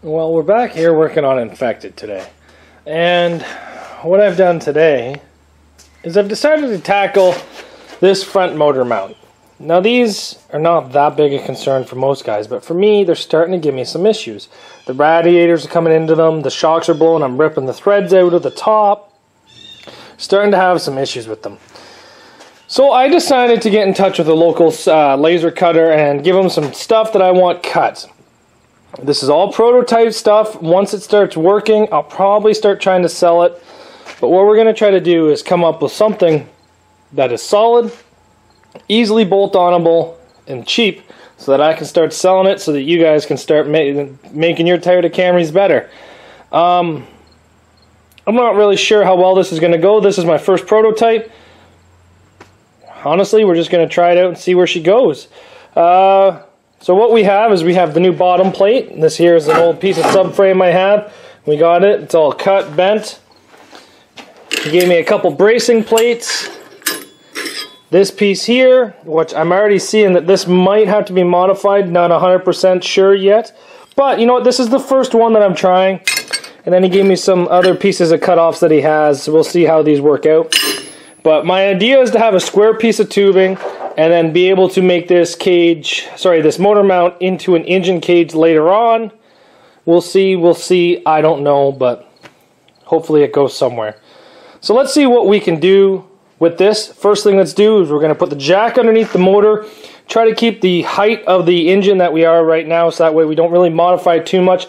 Well, we're back here working on Infected today. And what I've done today is I've decided to tackle this front motor mount. Now these are not that big a concern for most guys, but for me they're starting to give me some issues. The radiators are coming into them, the shocks are blowing, I'm ripping the threads out of the top. Starting to have some issues with them. So I decided to get in touch with a local laser cutter and give them some stuff that I want cut. This is all prototype stuff. Once it starts working, I'll probably start trying to sell it. But what we're going to try to do is come up with something that is solid, easily bolt-onable, and cheap, so that I can start selling it, so that you guys can start making your Toyota Camrys better. I'm not really sure how well this is going to go. This is my first prototype. Honestly, we're just going to try it out and see where she goes. So what we have is we have the new bottom plate. This here is an old piece of subframe I have. We got it. It's all cut, bent. He gave me a couple bracing plates. This piece here, which I'm already seeing that this might have to be modified. Not 100% sure yet. But you know what? This is the first one that I'm trying. And then he gave me some other pieces of cutoffs that he has. So we'll see how these work out. But my idea is to have a square piece of tubing and then be able to make this this motor mount into an engine cage later on. We'll see, I don't know, but hopefully it goes somewhere. So let's see what we can do with this. First thing let's do is we're going to put the jack underneath the motor, try to keep the height of the engine that we are right now, so that way we don't really modify it too much.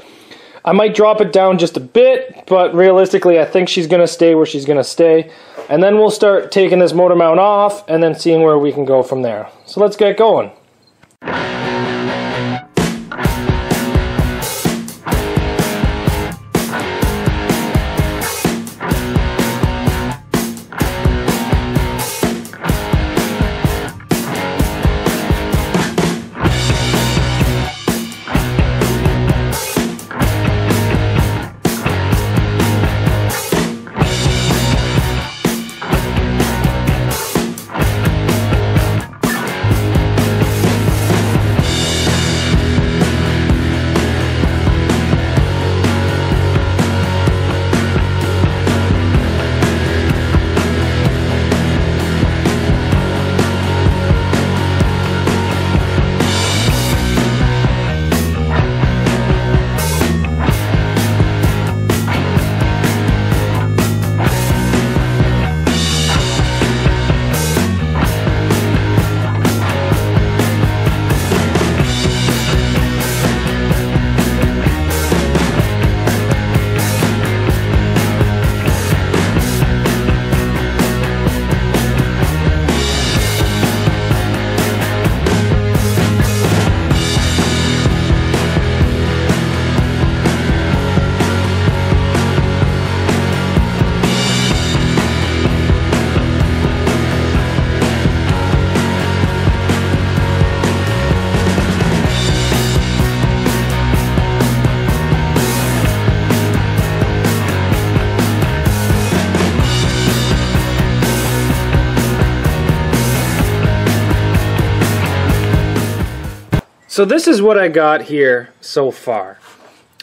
I might drop it down just a bit, but realistically I think she's going to stay where she's going to stay. And then we'll start taking this motor mount off and then seeing where we can go from there. So let's get going. So this is what I got here so far.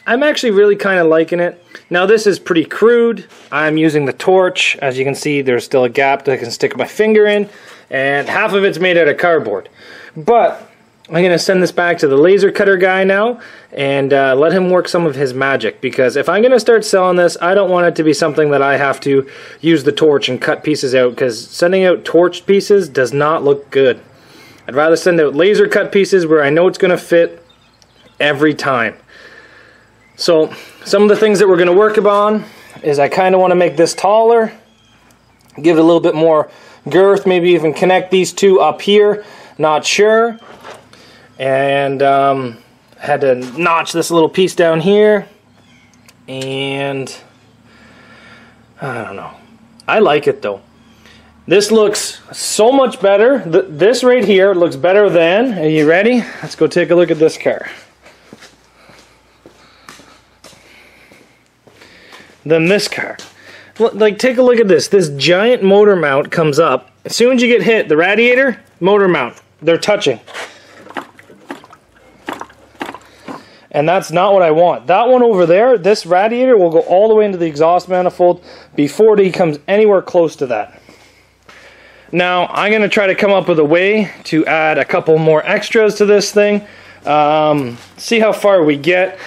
I'm actually really kind of liking it. Now this is pretty crude. I'm using the torch. As you can see, there's still a gap that I can stick my finger in, and half of it's made out of cardboard. But I'm going to send this back to the laser cutter guy now and let him work some of his magic, because if I'm going to start selling this, I don't want it to be something that I have to use the torch and cut pieces out, because sending out torched pieces does not look good. I'd rather send out laser cut pieces where I know it's going to fit every time. So some of the things that we're going to work on is I kind of want to make this taller, give it a little bit more girth, maybe even connect these two up here, not sure. And had to notch this little piece down here, and I don't know. I like it though. This looks so much better. This right here looks better than, are you ready? Let's go take a look at this car. Than this car. Like, take a look at this. This giant motor mount comes up. As soon as you get hit, the radiator, motor mount, they're touching. and that's not what I want. That one over there, this radiator will go all the way into the exhaust manifold before it comes anywhere close to that. Now, I'm going to try to come up with a way to add a couple more extras to this thing. See how far we get.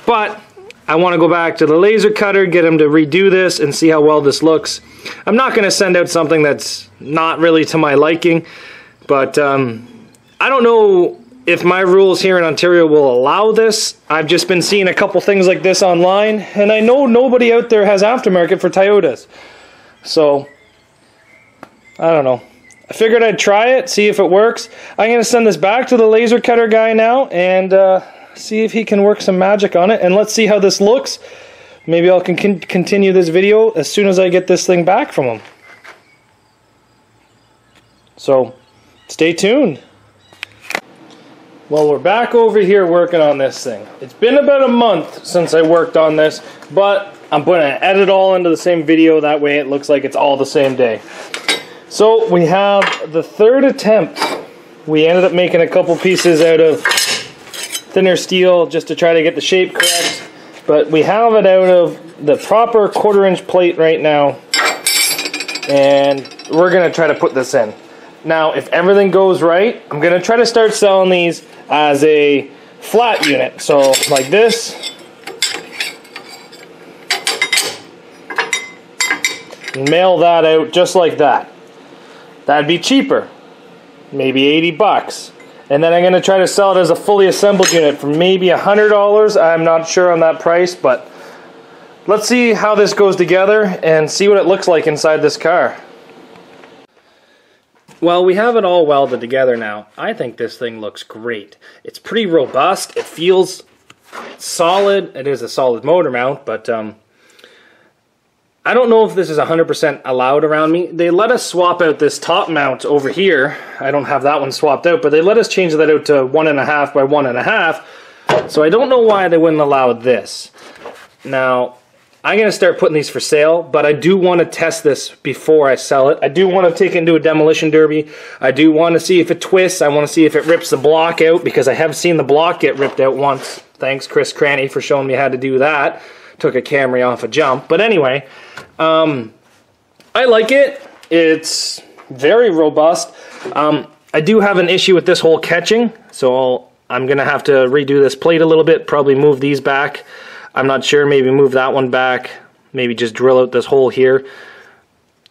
But I want to go back to the laser cutter, get him to redo this, and see how well this looks. I'm not going to send out something that's not really to my liking. But I don't know if my rules here in Ontario will allow this. I've just been seeing a couple things like this online, and I know nobody out there has aftermarket for Toyotas. So, I don't know. I figured I'd try it, see if it works. I'm going to send this back to the laser cutter guy now and see if he can work some magic on it. And let's see how this looks. Maybe I'll continue this video as soon as I get this thing back from him. So, stay tuned. Well, we're back over here working on this thing. It's been about a month since I worked on this, but I'm going to edit it all into the same video. That way it looks like it's all the same day. So we have the third attempt. We ended up making a couple pieces out of thinner steel just to try to get the shape correct. But we have it out of the proper 1/4-inch plate right now. And we're going to try to put this in. Now, if everything goes right, I'm going to try to start selling these as a flat unit. So, like this. And mail that out just like that. That'd be cheaper. Maybe 80 bucks. And then I'm going to try to sell it as a fully assembled unit for maybe $100. I'm not sure on that price, but let's see how this goes together and see what it looks like inside this car. Well, we have it all welded together now. I think this thing looks great. It's pretty robust. It feels solid. It is a solid motor mount, but I don't know if this is 100% allowed around me. They let us swap out this top mount over here. I don't have that one swapped out, but they let us change that out to 1.5 by 1.5. So I don't know why they wouldn't allow this. Now, I'm going to start putting these for sale, but I do want to test this before I sell it. I do want to take it into a demolition derby. I do want to see if it twists. I want to see if it rips the block out, because I have seen the block get ripped out once. Thanks, Chris Cranny, for showing me how to do that. Took a Camry off a jump. But anyway, I like it. It's very robust. I do have an issue with this hole catching, so I'm going to have to redo this plate a little bit, probably move these back. I'm not sure, maybe move that one back, maybe just drill out this hole here.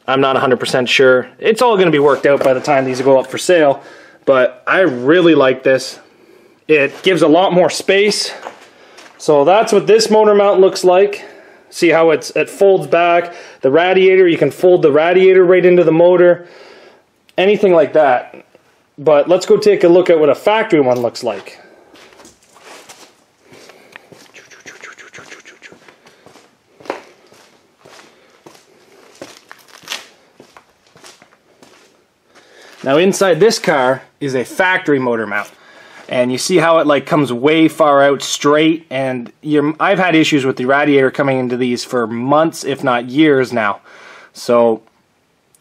I'm not 100% sure. It's all going to be worked out by the time these go up for sale, but I really like this. It gives a lot more space. So that's what this motor mount looks like. See how it folds back. The radiator, you can fold the radiator right into the motor. Anything like that. But let's go take a look at what a factory one looks like. Now inside this car is a factory motor mount, and you see how it like comes way far out straight, and I've had issues with the radiator coming into these for months, if not years now. So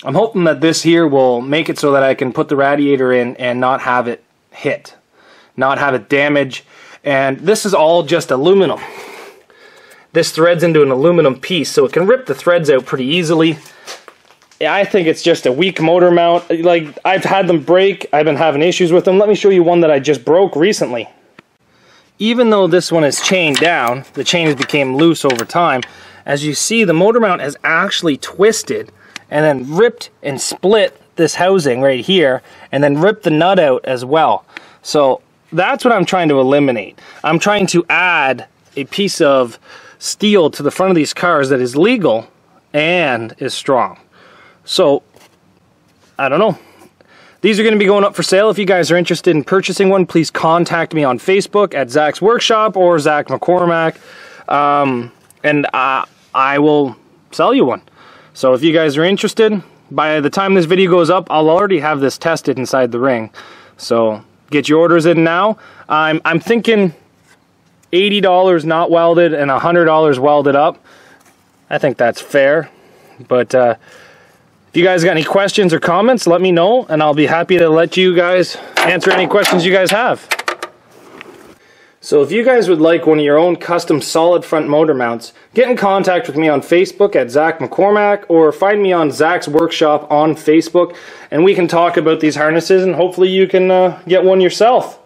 I'm hoping that this here will make it so that I can put the radiator in and not have it hit, not have it damage. And this is all just aluminum. This threads into an aluminum piece, so it can rip the threads out pretty easily. I think it's just a weak motor mount. Like, I've had them break. I've been having issues with them. Let me show you one that I just broke recently. Even though this one is chained down, the chains became loose over time. As you see, the motor mount has actually twisted and then ripped and split this housing right here, and then ripped the nut out as well. So that's what I'm trying to eliminate. I'm trying to add a piece of steel to the front of these cars that is legal and is strong. So, I don't know. These are going to be going up for sale. If you guys are interested in purchasing one, please contact me on Facebook at Zach's Workshop or Zach McCormack, and I will sell you one. So if you guys are interested, by the time this video goes up, I'll already have this tested inside the ring. So get your orders in now. I'm thinking $80 not welded and $100 welded up. I think that's fair, but if you guys got any questions or comments, let me know, and I'll be happy to let you guys answer any questions you guys have. So if you guys would like one of your own custom solid front motor mounts, get in contact with me on Facebook at Zach McCormack, or find me on Zach's Workshop on Facebook, and we can talk about these harnesses and hopefully you can get one yourself.